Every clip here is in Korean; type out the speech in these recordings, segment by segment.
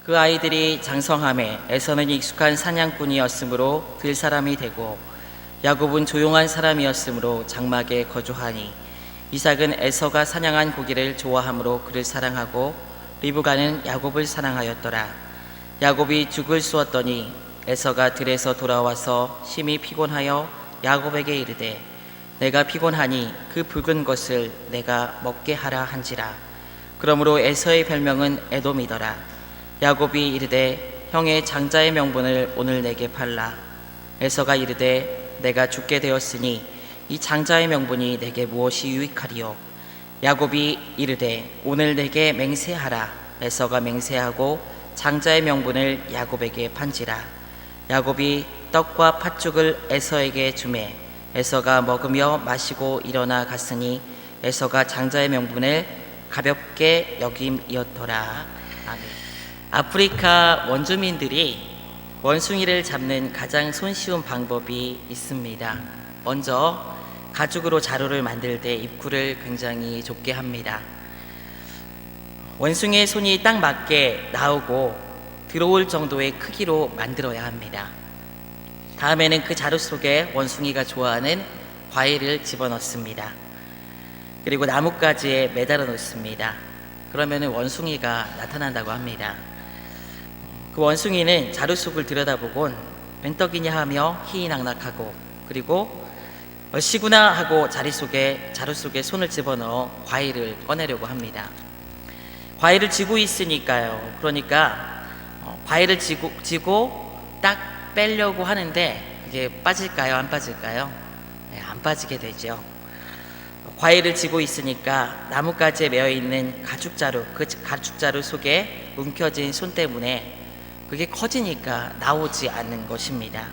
그 아이들이 장성함에 에서는 익숙한 사냥꾼이었으므로 들 사람이 되고 야곱은 조용한 사람이었으므로 장막에 거주하니 이삭은 에서가 사냥한 고기를 좋아하므로 그를 사랑하고 리브가는 야곱을 사랑하였더라. 야곱이 죽을 쏘았더니 에서가 들에서 돌아와서 심히 피곤하여 야곱에게 이르되 내가 피곤하니 그 붉은 것을 내가 먹게 하라 한지라. 그러므로 에서의 별명은 에돔이더라. 야곱이 이르되 형의 장자의 명분을 오늘 내게 팔라. 에서가 이르되 내가 죽게 되었으니 이 장자의 명분이 내게 무엇이 유익하리요. 야곱이 이르되 오늘 내게 맹세하라. 에서가 맹세하고 장자의 명분을 야곱에게 판지라. 야곱이 떡과 팥죽을 에서에게 주매 에서가 먹으며 마시고 일어나 갔으니 에서가 장자의 명분을 가볍게 여김이었더라. 아멘. 아프리카 원주민들이 원숭이를 잡는 가장 손쉬운 방법이 있습니다. 먼저 가죽으로 자루를 만들 때 입구를 굉장히 좁게 합니다. 원숭이의 손이 딱 맞게 나오고 들어올 정도의 크기로 만들어야 합니다. 다음에는 그 자루 속에 원숭이가 좋아하는 과일을 집어넣습니다. 그리고 나뭇가지에 매달아 놓습니다. 그러면 원숭이가 나타난다고 합니다. 그 원숭이는 자루 속을 들여다보곤 웬 떡이냐 하며 희희낙낙하고, 그리고 시구나 하고 자루 속에 손을 집어넣어 과일을 꺼내려고 합니다. 과일을 쥐고 있으니까요. 그러니까 과일을 쥐고 딱 빼려고 하는데 그게 빠질까요? 안 빠질까요? 네, 안 빠지게 되죠. 과일을 쥐고 있으니까 나뭇가지에 매어 있는 가죽자루, 그 가죽자루 속에 움켜진 손 때문에 그게 커지니까 나오지 않는 것입니다.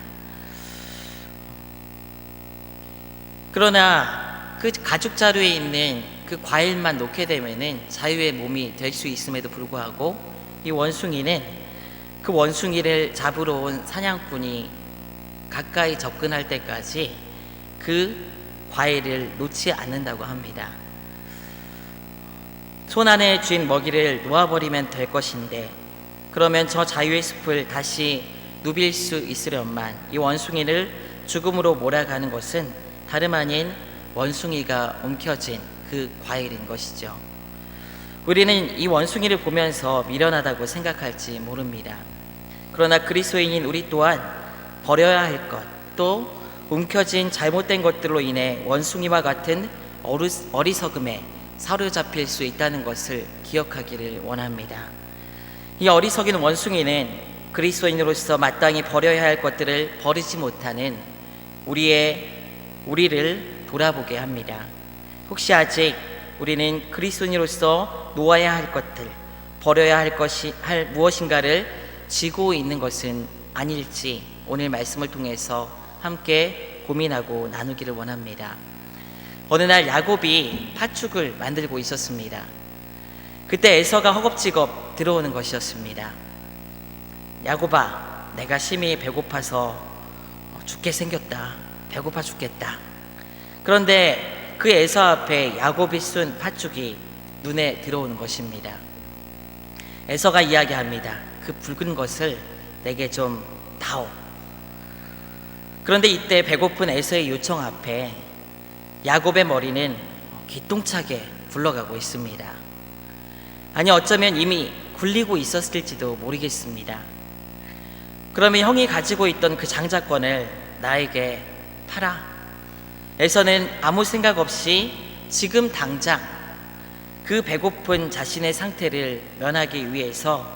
그러나 그 가죽자루에 있는 그 과일만 놓게 되면은 자유의 몸이 될 수 있음에도 불구하고 이 원숭이는 그 원숭이를 잡으러 온 사냥꾼이 가까이 접근할 때까지 그 과일을 놓지 않는다고 합니다. 손 안에 쥔 먹이를 놓아버리면 될 것인데, 그러면 저 자유의 숲을 다시 누빌 수 있으련만 이 원숭이를 죽음으로 몰아가는 것은 다름 아닌 원숭이가 움켜쥔 그 과일인 것이죠. 우리는 이 원숭이를 보면서 미련하다고 생각할지 모릅니다. 그러나 그리스도인인 우리 또한 버려야 할 것, 또 움켜진 잘못된 것들로 인해 원숭이와 같은 어리석음에 사로잡힐 수 있다는 것을 기억하기를 원합니다. 이 어리석인 원숭이는 그리스도인으로서 마땅히 버려야 할 것들을 버리지 못하는 우리를 돌아보게 합니다. 혹시 아직 우리는 그리스도인으로서 놓아야 할 것들, 버려야 할 무엇인가를 쥐고 있는 것은 아닐지 오늘 말씀을 통해서 함께 고민하고 나누기를 원합니다. 어느 날 야곱이 팥죽을 만들고 있었습니다. 그때 에서가 허겁지겁 들어오는 것이었습니다. 야곱아, 내가 심히 배고파서 죽게 생겼다. 배고파 죽겠다. 그런데 그 에서 앞에 야곱이 쏜 팥죽이 눈에 들어오는 것입니다. 에서가 이야기합니다. 그 붉은 것을 내게 좀 다오. 그런데 이때 배고픈 에서의 요청 앞에 야곱의 머리는 기똥차게 굴러가고 있습니다. 아니, 어쩌면 이미 굴리고 있었을지도 모르겠습니다. 그러면 형이 가지고 있던 그 장자권을 나에게 팔아. 에서는 아무 생각 없이 지금 당장 그 배고픈 자신의 상태를 면하기 위해서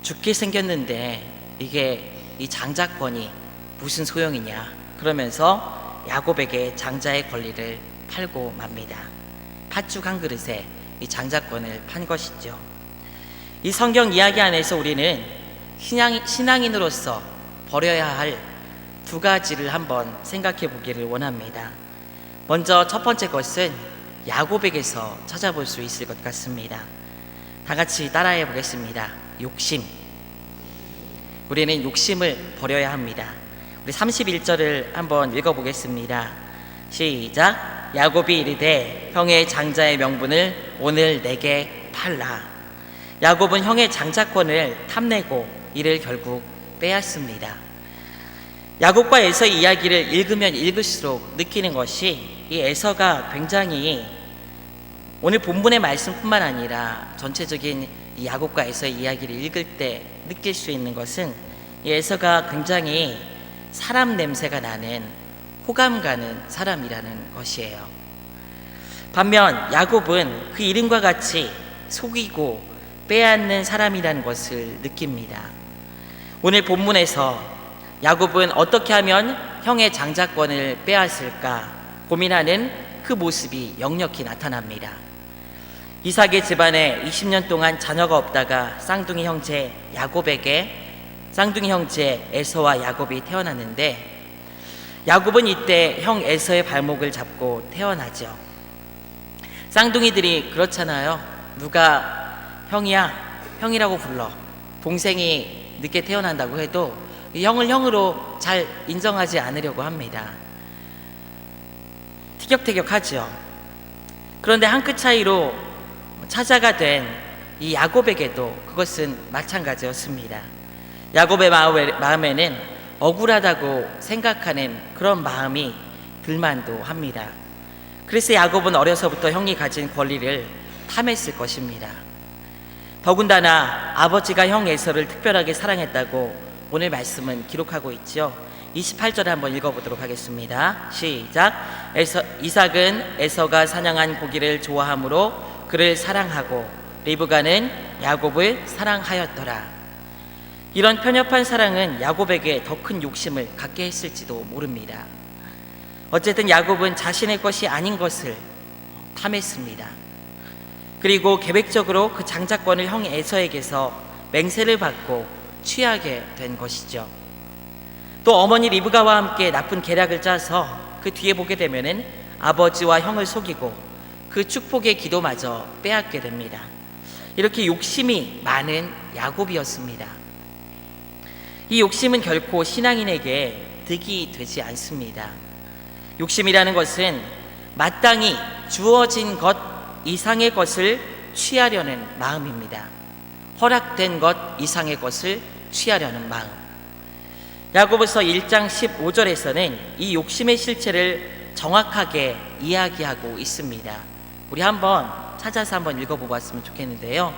죽게 생겼는데 이게 이 장자권이 무슨 소용이냐 그러면서 야곱에게 장자의 권리를 팔고 맙니다. 팥죽 한 그릇에 이 장자권을 판 것이죠. 이 성경 이야기 안에서 우리는 신앙인으로서 버려야 할 두 가지를 한번 생각해 보기를 원합니다. 먼저 첫 번째 것은 야곱에게서 찾아볼 수 있을 것 같습니다. 다 같이 따라해 보겠습니다. 욕심. 우리는 욕심을 버려야 합니다. 우리 31절을 한번 읽어보겠습니다. 시작. 야곱이 이르되 형의 장자의 명분을 오늘 내게 팔라. 야곱은 형의 장자권을 탐내고 이를 결국 빼앗습니다. 야곱과 에서의 이야기를 읽으면 읽을수록 느끼는 것이 이 에서가 굉장히 오늘 본문의 말씀뿐만 아니라 전체적인 이 야곱과 에서의 이야기를 읽을 때 느낄 수 있는 것은 이 에서가 굉장히 사람 냄새가 나는 호감 가는 사람이라는 것이에요. 반면 야곱은 그 이름과 같이 속이고 빼앗는 사람이라는 것을 느낍니다. 오늘 본문에서 야곱은 어떻게 하면 형의 장자권을 빼앗을까 고민하는 그 모습이 역력히 나타납니다. 이삭의 집안에 20년 동안 자녀가 없다가 쌍둥이 형제 에서와 야곱이 태어났는데 야곱은 이때 형 에서의 발목을 잡고 태어나죠. 쌍둥이들이 그렇잖아요. 누가 형이라고 불러. 동생이 늦게 태어난다고 해도 형을 형으로 잘 인정하지 않으려고 합니다. 티격태격하죠. 그런데 한 끗 차이로 차자가 된 이 야곱에게도 그것은 마찬가지였습니다. 야곱의 마음에는 억울하다고 생각하는 그런 마음이 들만도 합니다. 그래서 야곱은 어려서부터 형이 가진 권리를 탐했을 것입니다. 더군다나 아버지가 형 에서를 특별하게 사랑했다고 오늘 말씀은 기록하고 있죠. 28절에 한번 읽어보도록 하겠습니다. 시작. 이삭은 에서가 사냥한 고기를 좋아하므로 그를 사랑하고 리브가는 야곱을 사랑하였더라. 이런 편협한 사랑은 야곱에게 더 큰 욕심을 갖게 했을지도 모릅니다. 어쨌든 야곱은 자신의 것이 아닌 것을 탐했습니다. 그리고 계획적으로 그 장자권을 형 에서에게서 맹세를 받고 취하게 된 것이죠. 또 어머니 리브가와 함께 나쁜 계략을 짜서 그 뒤에 보게 되면은 아버지와 형을 속이고 그 축복의 기도마저 빼앗게 됩니다. 이렇게 욕심이 많은 야곱이었습니다. 이 욕심은 결코 신앙인에게 득이 되지 않습니다. 욕심이라는 것은 마땅히 주어진 것 이상의 것을 취하려는 마음입니다. 허락된 것 이상의 것을 취하려는 마음. 야고보서 1장 15절에서는 이 욕심의 실체를 정확하게 이야기하고 있습니다. 우리 한번 찾아서 한번 읽어보았으면 좋겠는데요.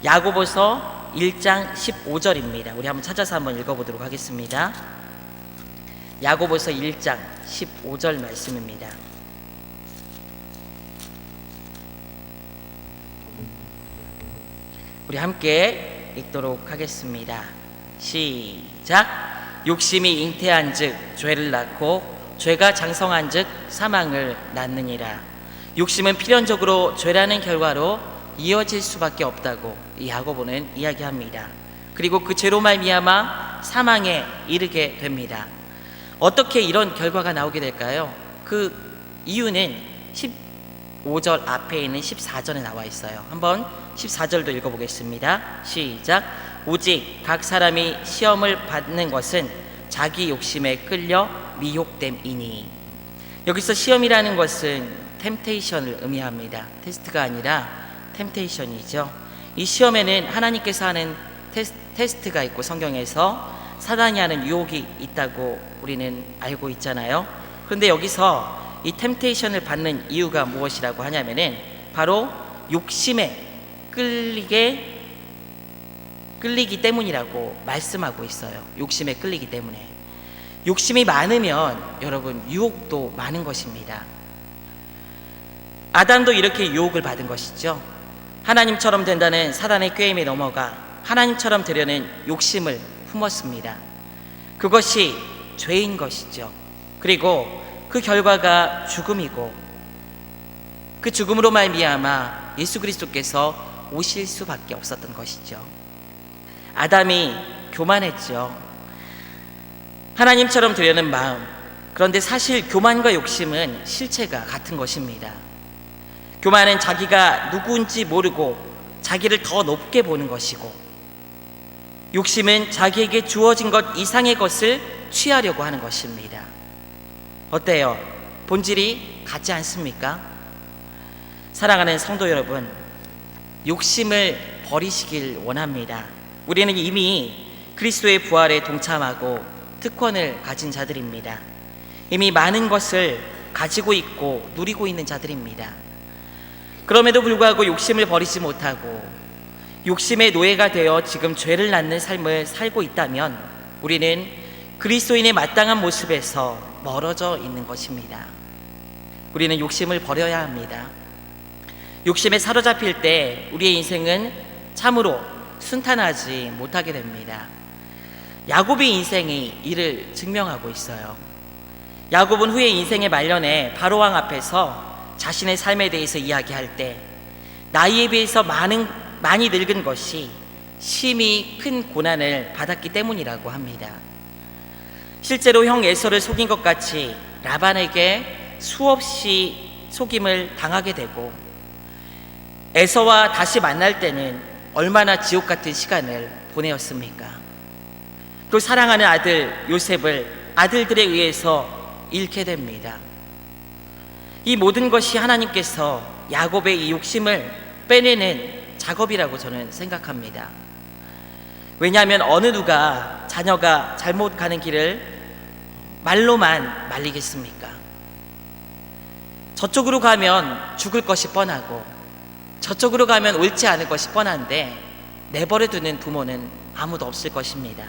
야고보서 1장 15절입니다. 우리 한번 찾아서 한번 읽어보도록 하겠습니다. 야고보서 1장 15절 말씀입니다. 우리 함께 읽도록 하겠습니다. 시작. 욕심이 잉태한 즉 죄를 낳고 죄가 장성한 즉 사망을 낳느니라. 욕심은 필연적으로 죄라는 결과로 이어질 수밖에 없다고 이 야고보는 이야기합니다. 그리고 그 죄로 말미암아 사망에 이르게 됩니다. 어떻게 이런 결과가 나오게 될까요? 그 이유는 15절 앞에 있는 14절에 나와 있어요. 한번 14절도 읽어보겠습니다. 시작. 오직 각 사람이 시험을 받는 것은 자기 욕심에 끌려 미혹됨이니. 여기서 시험이라는 것은 템테이션을 의미합니다. 테스트가 아니라 템테이션이죠. 이 시험에는 하나님께서 하는 테스트가 있고 성경에서 사단이 하는 유혹이 있다고 우리는 알고 있잖아요. 그런데 여기서 이 템테이션을 받는 이유가 무엇이라고 하냐면은 바로 욕심에 끌리기 때문이라고 말씀하고 있어요. 욕심에 끌리기 때문에. 욕심이 많으면 여러분 유혹도 많은 것입니다. 아담도 이렇게 유혹을 받은 것이죠. 하나님처럼 된다는 사단의 꾀임에 넘어가 하나님처럼 되려는 욕심을 품었습니다. 그것이 죄인 것이죠. 그리고 그 결과가 죽음이고 그 죽음으로 말미암아 예수 그리스도께서 오실 수밖에 없었던 것이죠. 아담이 교만했죠. 하나님처럼 되려는 마음. 그런데 사실 교만과 욕심은 실체가 같은 것입니다. 교만은 자기가 누구인지 모르고 자기를 더 높게 보는 것이고, 욕심은 자기에게 주어진 것 이상의 것을 취하려고 하는 것입니다. 어때요? 본질이 같지 않습니까? 사랑하는 성도 여러분, 욕심을 버리시길 원합니다. 우리는 이미 그리스도의 부활에 동참하고 특권을 가진 자들입니다. 이미 많은 것을 가지고 있고 누리고 있는 자들입니다. 그럼에도 불구하고 욕심을 버리지 못하고 욕심의 노예가 되어 지금 죄를 낳는 삶을 살고 있다면 우리는 그리스도인의 마땅한 모습에서 멀어져 있는 것입니다. 우리는 욕심을 버려야 합니다. 욕심에 사로잡힐 때 우리의 인생은 참으로 순탄하지 못하게 됩니다. 야곱의 인생이 이를 증명하고 있어요. 야곱은 후에 인생의 말년에 바로왕 앞에서 자신의 삶에 대해서 이야기할 때 나이에 비해서 많이 늙은 것이 심히 큰 고난을 받았기 때문이라고 합니다. 실제로 형 에서를 속인 것 같이 라반에게 수없이 속임을 당하게 되고 에서와 다시 만날 때는 얼마나 지옥 같은 시간을 보내었습니까? 또 사랑하는 아들 요셉을 아들들에 의해서 잃게 됩니다. 이 모든 것이 하나님께서 야곱의 이 욕심을 빼내는 작업이라고 저는 생각합니다. 왜냐하면 어느 누가 자녀가 잘못 가는 길을 말로만 말리겠습니까? 저쪽으로 가면 죽을 것이 뻔하고 저쪽으로 가면 옳지 않을 것이 뻔한데 내버려 두는 부모는 아무도 없을 것입니다.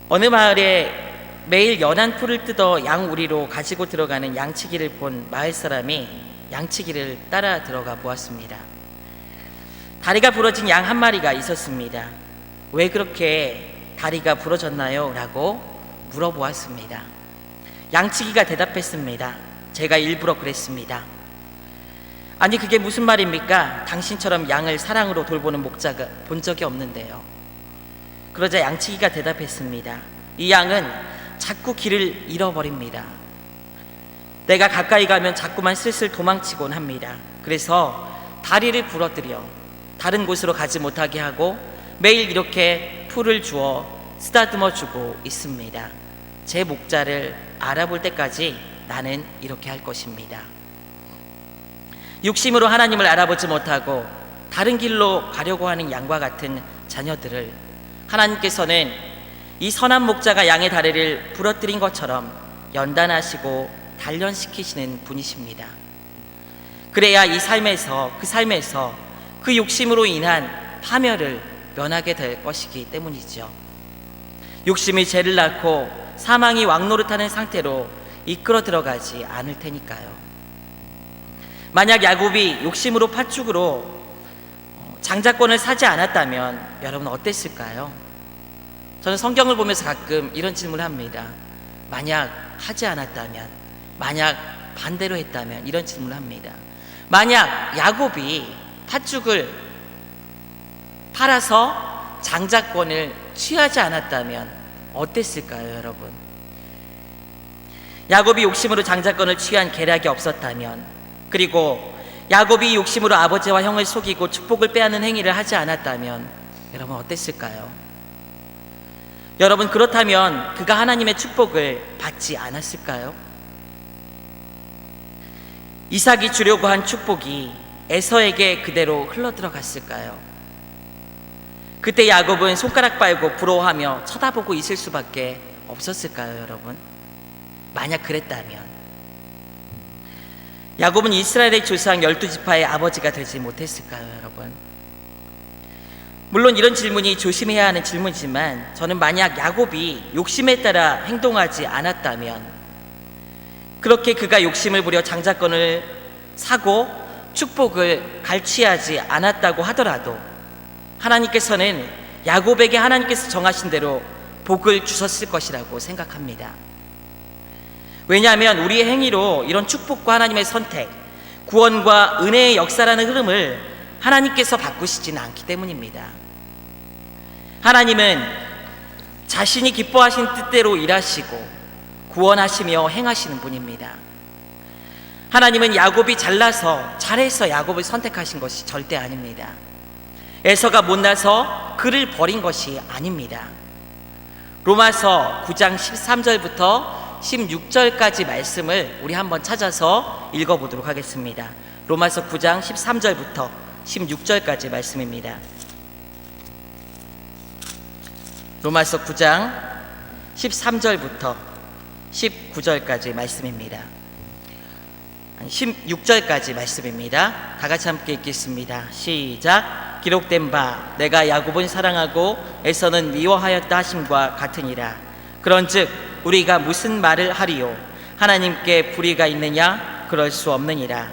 어느 마을에 매일 연한 풀을 뜯어 양우리로 가지고 들어가는 양치기를 본 마을 사람이 양치기를 따라 들어가 보았습니다. 다리가 부러진 양 한 마리가 있었습니다. 왜 그렇게 다리가 부러졌나요? 라고 물어보았습니다. 양치기가 대답했습니다. 제가 일부러 그랬습니다. 아니 그게 무슨 말입니까? 당신처럼 양을 사랑으로 돌보는 목자가 본 적이 없는데요. 그러자 양치기가 대답했습니다. 이 양은 자꾸 길을 잃어버립니다. 내가 가까이 가면 자꾸만 슬슬 도망치곤 합니다. 그래서 다리를 부러뜨려 다른 곳으로 가지 못하게 하고 매일 이렇게 풀을 주어 쓰다듬어 주고 있습니다. 제 목자를 알아볼 때까지 나는 이렇게 할 것입니다. 욕심으로 하나님을 알아보지 못하고 다른 길로 가려고 하는 양과 같은 자녀들을 하나님께서는 이 선한 목자가 양의 다리를 부러뜨린 것처럼 연단하시고 단련시키시는 분이십니다. 그래야 이 삶에서 그 욕심으로 인한 파멸을 면하게 될 것이기 때문이죠. 욕심이 죄를 낳고 사망이 왕노릇하는 상태로 이끌어 들어가지 않을 테니까요. 만약 야곱이 욕심으로 팥죽으로 장자권을 사지 않았다면 여러분 어땠을까요? 저는 성경을 보면서 가끔 이런 질문을 합니다. 만약 하지 않았다면, 만약 반대로 했다면 이런 질문을 합니다. 만약 야곱이 팥죽을 팔아서 장자권을 취하지 않았다면 어땠을까요, 여러분? 야곱이 욕심으로 장자권을 취한 계략이 없었다면, 그리고 야곱이 욕심으로 아버지와 형을 속이고 축복을 빼앗는 행위를 하지 않았다면 여러분 어땠을까요? 여러분 그렇다면 그가 하나님의 축복을 받지 않았을까요? 이삭이 주려고 한 축복이 에서에게 그대로 흘러들어갔을까요? 그때 야곱은 손가락 빨고 부러워하며 쳐다보고 있을 수밖에 없었을까요, 여러분? 만약 그랬다면 야곱은 이스라엘의 조상 12지파의 아버지가 되지 못했을까요, 여러분? 물론 이런 질문이 조심해야 하는 질문이지만 저는 만약 야곱이 욕심에 따라 행동하지 않았다면, 그렇게 그가 욕심을 부려 장자권을 사고 축복을 갈취하지 않았다고 하더라도 하나님께서는 야곱에게 하나님께서 정하신 대로 복을 주셨을 것이라고 생각합니다. 왜냐하면 우리의 행위로 이런 축복과 하나님의 선택, 구원과 은혜의 역사라는 흐름을 하나님께서 바꾸시지는 않기 때문입니다. 하나님은 자신이 기뻐하신 뜻대로 일하시고 구원하시며 행하시는 분입니다. 하나님은 야곱이 잘해서 야곱을 선택하신 것이 절대 아닙니다. 에서가 못나서 그를 버린 것이 아닙니다. 로마서 9장 13절부터 16절까지 말씀을 우리 한번 찾아서 읽어보도록 하겠습니다. 로마서 9장 13절부터 16절까지 말씀입니다. 로마서 9장 13절부터 19절까지 말씀입니다. 16절까지 말씀입니다. 다 같이 함께 읽겠습니다. 시작. 기록된 바 내가 야곱은 사랑하고 에서는 미워하였다 하심과 같으니라. 그런즉 우리가 무슨 말을 하리요? 하나님께 불의가 있느냐? 그럴 수 없느니라.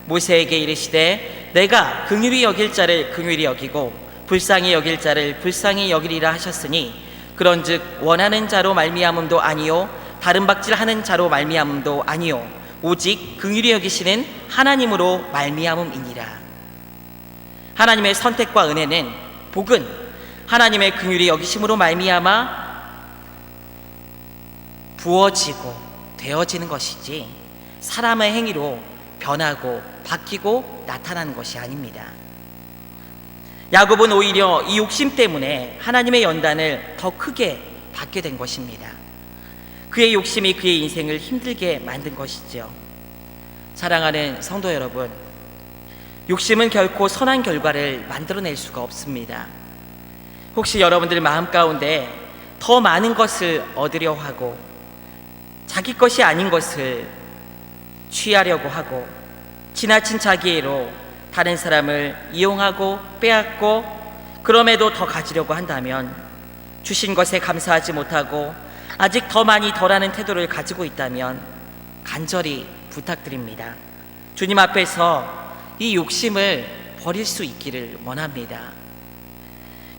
모세에게 이르시되 내가 긍휼히 여길 자를 긍휼히 여기고 불쌍히 여길 자를 불쌍히 여기리라 하셨으니 그런즉 원하는 자로 말미암음도 아니요 다른 박질하는 자로 말미암음도 아니요 오직 긍휼히 여기시는 하나님으로 말미암음이니라. 하나님의 선택과 은혜는 복은 하나님의 긍휼히 여기심으로 말미암아 부어지고 되어지는 것이지 사람의 행위로 변하고 바뀌고 나타나는 것이 아닙니다. 야곱은 오히려 이 욕심 때문에 하나님의 연단을 더 크게 받게 된 것입니다. 그의 욕심이 그의 인생을 힘들게 만든 것이죠. 사랑하는 성도 여러분, 욕심은 결코 선한 결과를 만들어낼 수가 없습니다. 혹시 여러분들 마음 가운데 더 많은 것을 얻으려 하고 자기 것이 아닌 것을 취하려고 하고 지나친 자기애로 다른 사람을 이용하고 빼앗고 그럼에도 더 가지려고 한다면 주신 것에 감사하지 못하고 아직 더 많이 덜하는 태도를 가지고 있다면 간절히 부탁드립니다. 주님 앞에서 이 욕심을 버릴 수 있기를 원합니다.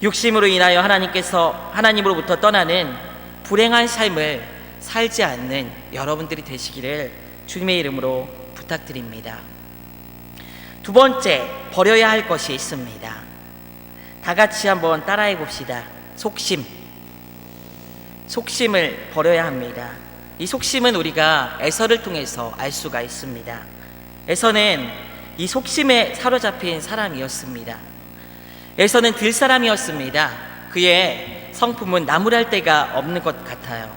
욕심으로 인하여 하나님으로부터 떠나는 불행한 삶을 살지 않는 여러분들이 되시기를 주님의 이름으로 부탁드립니다. 두 번째, 버려야 할 것이 있습니다. 다 같이 한번 따라해 봅시다. 속심을 버려야 합니다. 이 속심은 우리가 에서를 통해서 알 수가 있습니다. 에서는 이 속심에 사로잡힌 사람이었습니다. 에서는 들사람이었습니다. 그의 성품은 나무랄 데가 없는 것 같아요.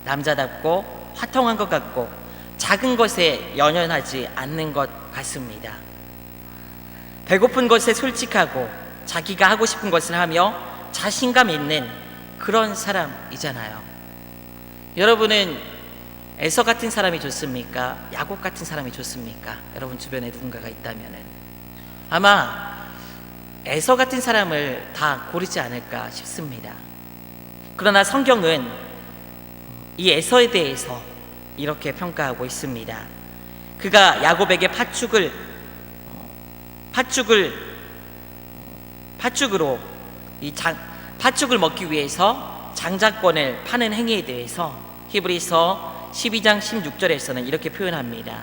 남자답고 화통한 것 같고 작은 것에 연연하지 않는 것 같습니다. 배고픈 것에 솔직하고 자기가 하고 싶은 것을 하며 자신감 있는 그런 사람이잖아요. 여러분은 에서 같은 사람이 좋습니까? 야곱 같은 사람이 좋습니까? 여러분 주변에 누군가가 있다면은 아마 에서 같은 사람을 다 고르지 않을까 싶습니다. 그러나 성경은 이 에서에 대해서 이렇게 평가하고 있습니다. 그가 야곱에게 팥죽을 먹기 위해서 장자권을 파는 행위에 대해서 히브리서 12장 16절에서는 이렇게 표현합니다.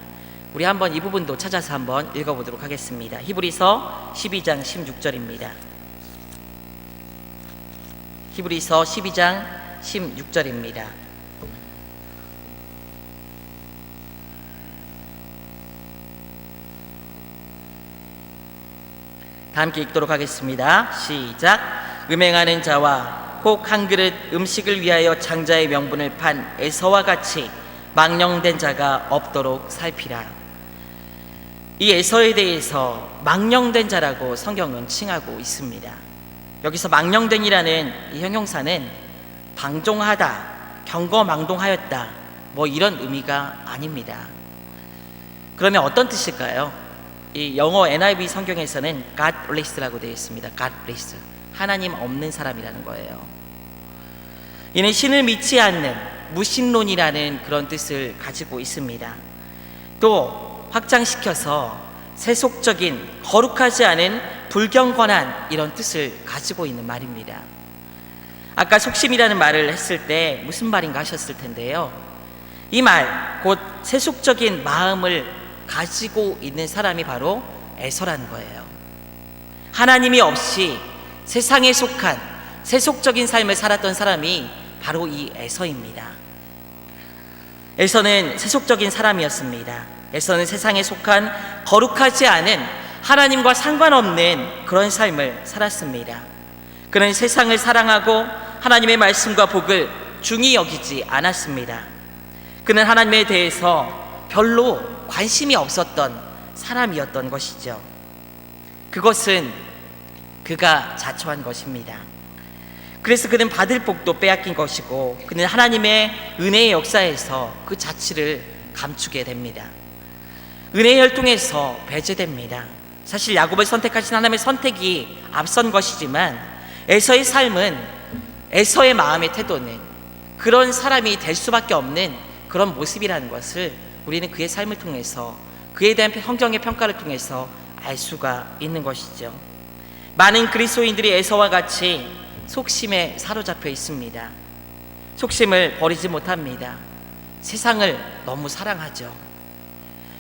우리 한번 이 부분도 찾아서 한번 읽어보도록 하겠습니다. 히브리서 12장 16절입니다. 히브리서 12장 16절입니다. 다 함께 읽도록 하겠습니다. 시작. 음행하는 자와 혹 한 그릇 음식을 위하여 장자의 명분을 판 에서와 같이 망령된 자가 없도록 살피라. 이 에서에 대해서 망령된 자라고 성경은 칭하고 있습니다. 여기서 망령된이라는 이 형용사는 방종하다, 경거망동하였다 뭐 이런 의미가 아닙니다. 그러면 어떤 뜻일까요? 이 영어 NIV 성경에서는 godless라고 되어 있습니다. godless, 하나님 없는 사람이라는 거예요. 이는 신을 믿지 않는 무신론이라는 그런 뜻을 가지고 있습니다. 또 확장시켜서 세속적인 거룩하지 않은 불경건한 이런 뜻을 가지고 있는 말입니다. 아까 속심이라는 말을 했을 때 무슨 말인가 하셨을 텐데요. 이 말, 곧 세속적인 마음을 가지고 있는 사람이 바로 에서라는 거예요. 하나님이 없이 세상에 속한 세속적인 삶을 살았던 사람이 바로 이 에서입니다. 에서는 세속적인 사람이었습니다. 에서는 세상에 속한 거룩하지 않은 하나님과 상관없는 그런 삶을 살았습니다. 그는 세상을 사랑하고 하나님의 말씀과 복을 중히 여기지 않았습니다. 그는 하나님에 대해서 별로 관심이 없었던 사람이었던 것이죠. 그것은 그가 자초한 것입니다. 그래서 그는 받을 복도 빼앗긴 것이고 그는 하나님의 은혜의 역사에서 그 자취를 감추게 됩니다. 은혜의 혈통에서 배제됩니다. 사실 야곱을 선택하신 하나님의 선택이 앞선 것이지만 에서의 삶은, 에서의 마음의 태도는 그런 사람이 될 수밖에 없는 그런 모습이라는 것을 우리는 그의 삶을 통해서, 그에 대한 성경의 평가를 통해서 알 수가 있는 것이죠. 많은 그리스도인들이 에서와 같이 속심에 사로잡혀 있습니다. 속심을 버리지 못합니다. 세상을 너무 사랑하죠.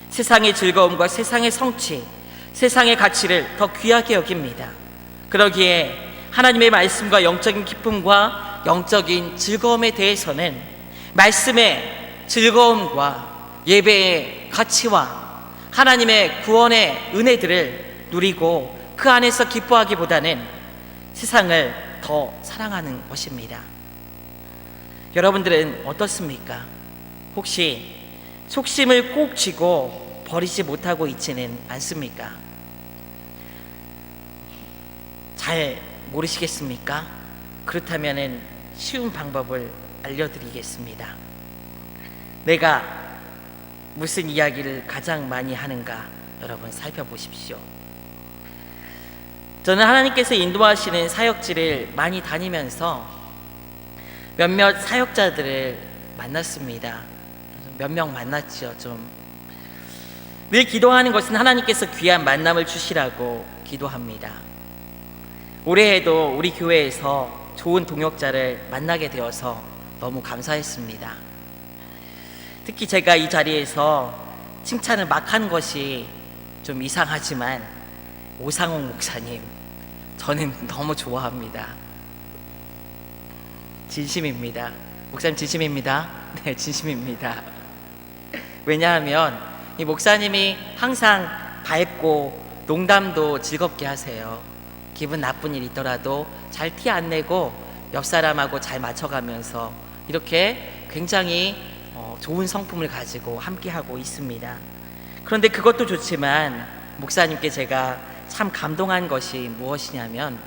세상의 즐거움과 세상의 성취, 세상의 가치를 더 귀하게 여깁니다. 그러기에 하나님의 말씀과 영적인 기쁨과 영적인 즐거움에 대해서는 말씀의 즐거움과 예배의 가치와 하나님의 구원의 은혜들을 누리고 그 안에서 기뻐하기보다는 세상을 더 사랑하는 것입니다. 여러분들은 어떻습니까? 혹시 속심을 꼭 쥐고 버리지 못하고 있지는 않습니까? 잘 모르시겠습니까? 그렇다면 쉬운 방법을 알려드리겠습니다. 내가 무슨 이야기를 가장 많이 하는가 여러분 살펴보십시오. 저는 하나님께서 인도하시는 사역지를 많이 다니면서 몇몇 사역자들을 만났습니다. 몇 명 만났죠. 늘 기도하는 것은 하나님께서 귀한 만남을 주시라고 기도합니다. 올해에도 우리 교회에서 좋은 동역자를 만나게 되어서 너무 감사했습니다. 특히 제가 이 자리에서 칭찬을 막 한 것이 좀 이상하지만 오상홍 목사님, 저는 너무 좋아합니다. 진심입니다. 목사님 진심입니다. 네, 진심입니다. 왜냐하면 이 목사님이 항상 밝고 농담도 즐겁게 하세요. 기분 나쁜 일 있더라도 잘 티 안 내고 옆 사람하고 잘 맞춰가면서 이렇게 굉장히 좋은 성품을 가지고 함께하고 있습니다. 그런데 그것도 좋지만 목사님께 제가 참 감동한 것이 무엇이냐면,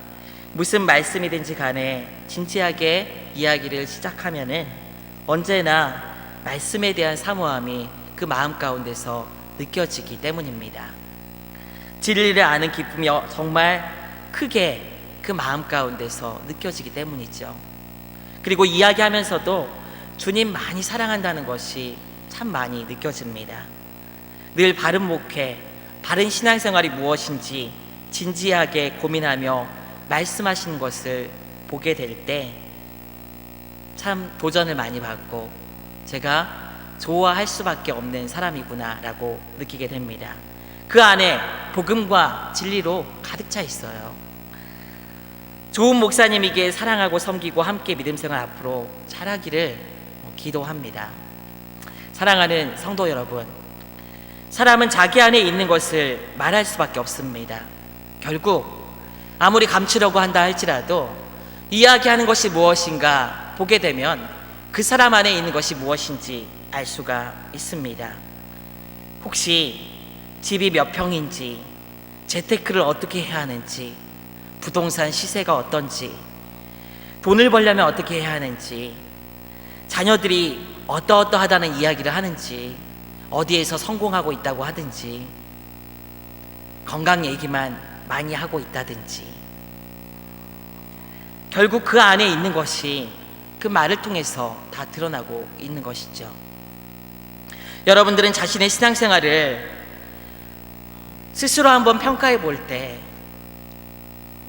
무슨 말씀이든지 간에 진지하게 이야기를 시작하면은 언제나 말씀에 대한 사모함이 그 마음 가운데서 느껴지기 때문입니다. 진리를 아는 기쁨이 정말 크게 그 마음 가운데서 느껴지기 때문이죠. 그리고 이야기하면서도 주님 많이 사랑한다는 것이 참 많이 느껴집니다. 늘 바른 목회, 바른 신앙생활이 무엇인지 진지하게 고민하며 말씀하시는 것을 보게 될 때 참 도전을 많이 받고 제가 좋아할 수밖에 없는 사람이구나 라고 느끼게 됩니다. 그 안에 복음과 진리로 가득 차 있어요. 좋은 목사님에게 사랑하고 섬기고 함께 믿음생활 앞으로 잘하기를 기도합니다. 사랑하는 성도 여러분, 사람은 자기 안에 있는 것을 말할 수밖에 없습니다. 결국 아무리 감추려고 한다 할지라도 이야기하는 것이 무엇인가 보게 되면 그 사람 안에 있는 것이 무엇인지 알 수가 있습니다. 혹시 집이 몇 평인지, 재테크를 어떻게 해야 하는지, 부동산 시세가 어떤지, 돈을 벌려면 어떻게 해야 하는지, 자녀들이 어떠어떠하다는 이야기를 하는지, 어디에서 성공하고 있다고 하든지, 건강 얘기만 많이 하고 있다든지, 결국 그 안에 있는 것이 그 말을 통해서 다 드러나고 있는 것이죠. 여러분들은 자신의 신앙생활을 스스로 한번 평가해 볼 때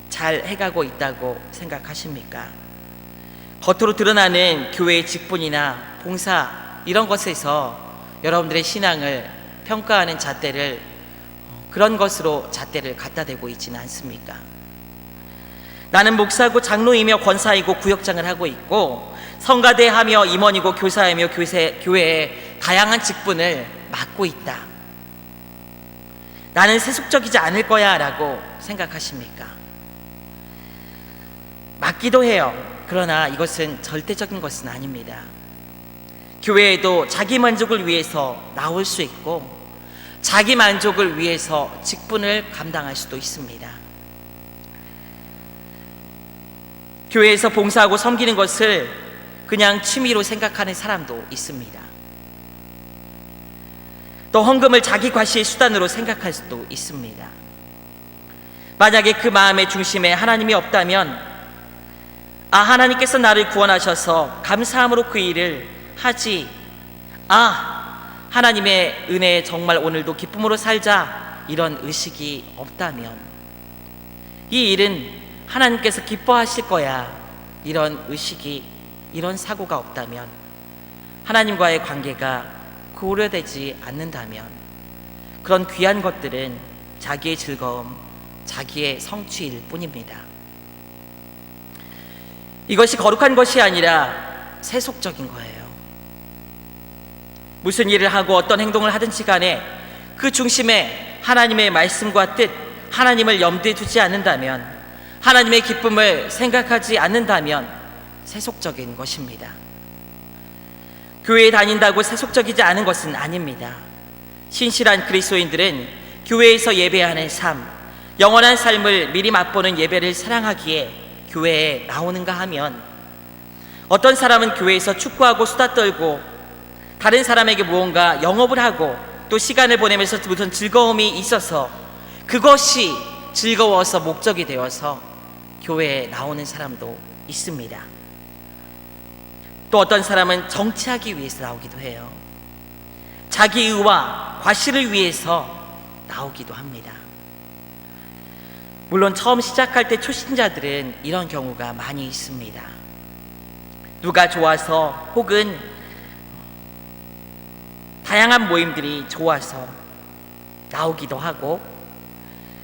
잘 해가고 있다고 생각하십니까? 겉으로 드러나는 교회의 직분이나 봉사 이런 것에서 여러분들의 신앙을 평가하는 잣대를 그런 것으로 잣대를 갖다 대고 있지는 않습니까? 나는 목사고 장로이며 권사이고 구역장을 하고 있고 성가대하며 임원이고 교사이며 교회의 다양한 직분을 맡고 있다. 나는 세속적이지 않을 거야 라고 생각하십니까? 맞기도 해요. 그러나 이것은 절대적인 것은 아닙니다. 교회에도 자기 만족을 위해서 나올 수 있고 자기 만족을 위해서 직분을 감당할 수도 있습니다. 교회에서 봉사하고 섬기는 것을 그냥 취미로 생각하는 사람도 있습니다. 또 헌금을 자기 과시의 수단으로 생각할 수도 있습니다. 만약에 그 마음의 중심에 하나님이 없다면, 하나님께서 나를 구원하셔서 감사함으로 그 일을 하지, 하나님의 은혜에 정말 오늘도 기쁨으로 살자, 이런 의식이 없다면, 이 일은 하나님께서 기뻐하실 거야, 이런 의식이, 이런 사고가 없다면, 하나님과의 관계가 고려되지 않는다면, 그런 귀한 것들은 자기의 즐거움, 자기의 성취일 뿐입니다. 이것이 거룩한 것이 아니라 세속적인 거예요. 무슨 일을 하고 어떤 행동을 하든지 간에 그 중심에 하나님의 말씀과 뜻, 하나님을 염두에 두지 않는다면, 하나님의 기쁨을 생각하지 않는다면 세속적인 것입니다. 교회에 다닌다고 세속적이지 않은 것은 아닙니다. 신실한 그리스도인들은 교회에서 예배하는 삶, 영원한 삶을 미리 맛보는 예배를 사랑하기에 교회에 나오는가 하면, 어떤 사람은 교회에서 축구하고 수다 떨고 다른 사람에게 무언가 영업을 하고 또 시간을 보내면서 무슨 즐거움이 있어서 그것이 즐거워서 목적이 되어서 교회에 나오는 사람도 있습니다. 또 어떤 사람은 정치하기 위해서 나오기도 해요. 자기 의와 과실을 위해서 나오기도 합니다. 물론 처음 시작할 때 초신자들은 이런 경우가 많이 있습니다. 누가 좋아서, 혹은 다양한 모임들이 좋아서 나오기도 하고,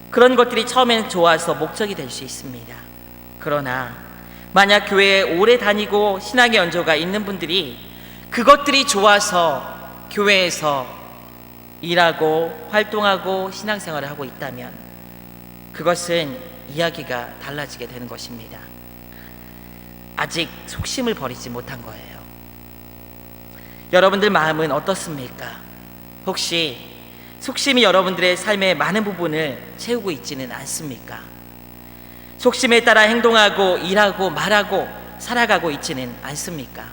그런 것들이 처음에는 좋아서 목적이 될 수 있습니다. 그러나 만약 교회에 오래 다니고 신앙의 연조가 있는 분들이 그것들이 좋아서 교회에서 일하고 활동하고 신앙생활을 하고 있다면, 그것은 이야기가 달라지게 되는 것입니다. 아직 속심을 버리지 못한 거예요. 여러분들 마음은 어떻습니까? 혹시 속심이 여러분들의 삶의 많은 부분을 채우고 있지는 않습니까? 속심에 따라 행동하고 일하고 말하고 살아가고 있지는 않습니까?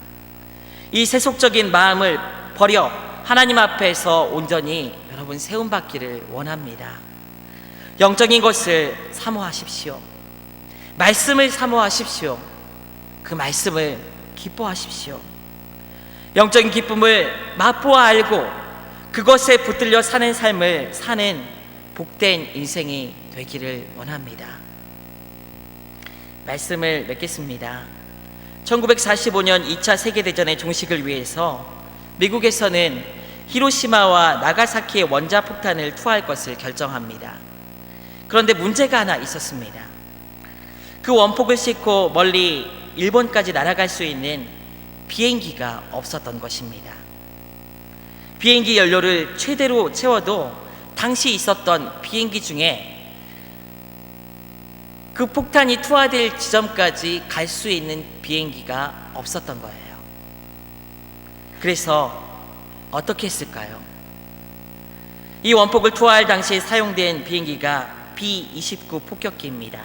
이 세속적인 마음을 버려 하나님 앞에서 온전히 여러분 세움받기를 원합니다. 영적인 것을 사모하십시오. 말씀을 사모하십시오. 그 말씀을 기뻐하십시오. 영적인 기쁨을 맛보아 알고 그것에 붙들려 사는 삶을 사는 복된 인생이 되기를 원합니다. 말씀을 맺겠습니다. 1945년 2차 세계대전의 종식을 위해서 미국에서는 히로시마와 나가사키의 원자폭탄을 투하할 것을 결정합니다. 그런데 문제가 하나 있었습니다. 그 원폭을 싣고 멀리 일본까지 날아갈 수 있는 비행기가 없었던 것입니다. 비행기 연료를 최대로 채워도 당시 있었던 비행기 중에 그 폭탄이 투하될 지점까지 갈 수 있는 비행기가 없었던 거예요. 그래서 어떻게 했을까요? 이 원폭을 투하할 당시에 사용된 비행기가 B-29 폭격기입니다.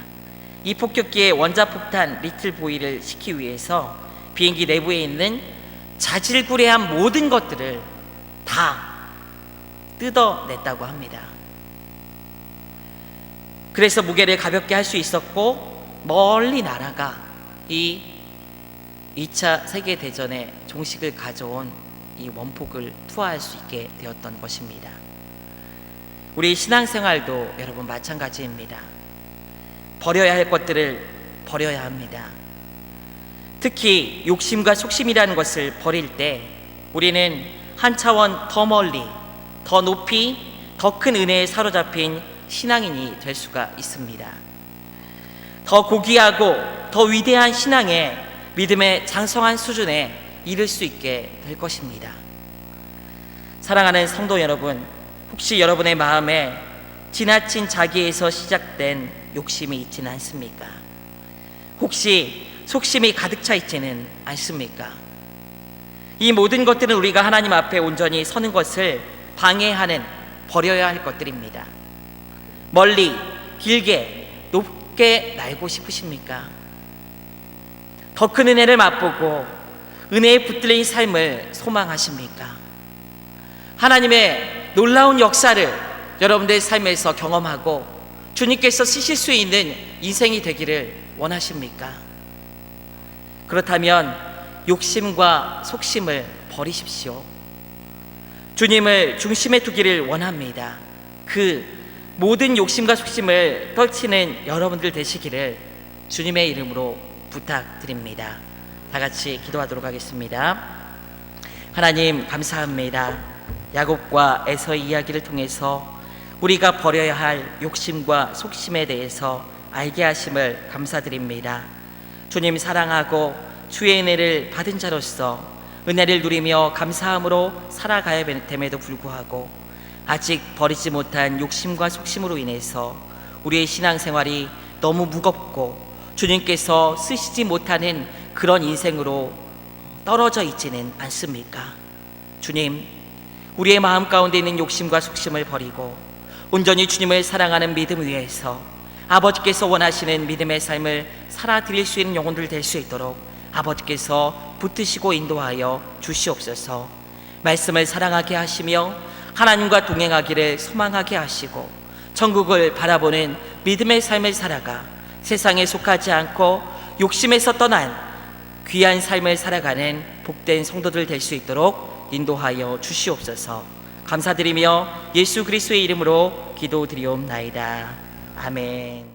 이 폭격기의 원자폭탄 리틀 보이를 싣기 위해서 비행기 내부에 있는 자질구레한 모든 것들을 다 뜯어냈다고 합니다. 그래서 무게를 가볍게 할 수 있었고, 멀리 날아가 이 2차 세계대전의 종식을 가져온 이 원폭을 투하할 수 있게 되었던 것입니다. 우리 신앙생활도 여러분 마찬가지입니다. 버려야 할 것들을 버려야 합니다. 특히 욕심과 속심이라는 것을 버릴 때 우리는 한 차원 더 멀리, 더 높이, 더 큰 은혜에 사로잡힌 신앙인이 될 수가 있습니다. 더 고귀하고 더 위대한 신앙의 믿음의 장성한 수준에 이를 수 있게 될 것입니다. 사랑하는 성도 여러분, 혹시 여러분의 마음에 지나친 자기에서 시작된 욕심이 있지는 않습니까? 혹시 속심이 가득 차 있지는 않습니까? 이 모든 것들은 우리가 하나님 앞에 온전히 서는 것을 방해하는 버려야 할 것들입니다. 멀리, 길게, 높게 날고 싶으십니까? 더 큰 은혜를 맛보고 은혜에 붙들린 삶을 소망하십니까? 하나님의 놀라운 역사를 여러분들의 삶에서 경험하고 주님께서 쓰실 수 있는 인생이 되기를 원하십니까? 그렇다면 욕심과 속심을 버리십시오. 주님을 중심에 두기를 원합니다. 그 모든 욕심과 속심을 떨치는 여러분들 되시기를 주님의 이름으로 부탁드립니다. 다 같이 기도하도록 하겠습니다. 하나님 감사합니다. 야곱과 에서의 이야기를 통해서 우리가 버려야 할 욕심과 속심에 대해서 알게 하심을 감사드립니다. 주님 사랑하고 주의 은혜를 받은 자로서 은혜를 누리며 감사함으로 살아가야 됨에도 불구하고 아직 버리지 못한 욕심과 속심으로 인해서 우리의 신앙생활이 너무 무겁고 주님께서 쓰시지 못하는 그런 인생으로 떨어져 있지는 않습니까? 주님, 우리의 마음 가운데 있는 욕심과 속심을 버리고 온전히 주님을 사랑하는 믿음 위에서 아버지께서 원하시는 믿음의 삶을 살아드릴 수 있는 영혼들 될 수 있도록 아버지께서 붙드시고 인도하여 주시옵소서. 말씀을 사랑하게 하시며 하나님과 동행하기를 소망하게 하시고 천국을 바라보는 믿음의 삶을 살아가 세상에 속하지 않고 욕심에서 떠난 귀한 삶을 살아가는 복된 성도들 될 수 있도록 인도하여 주시옵소서. 감사드리며 예수 그리스도의 이름으로 기도드리옵나이다. 아멘.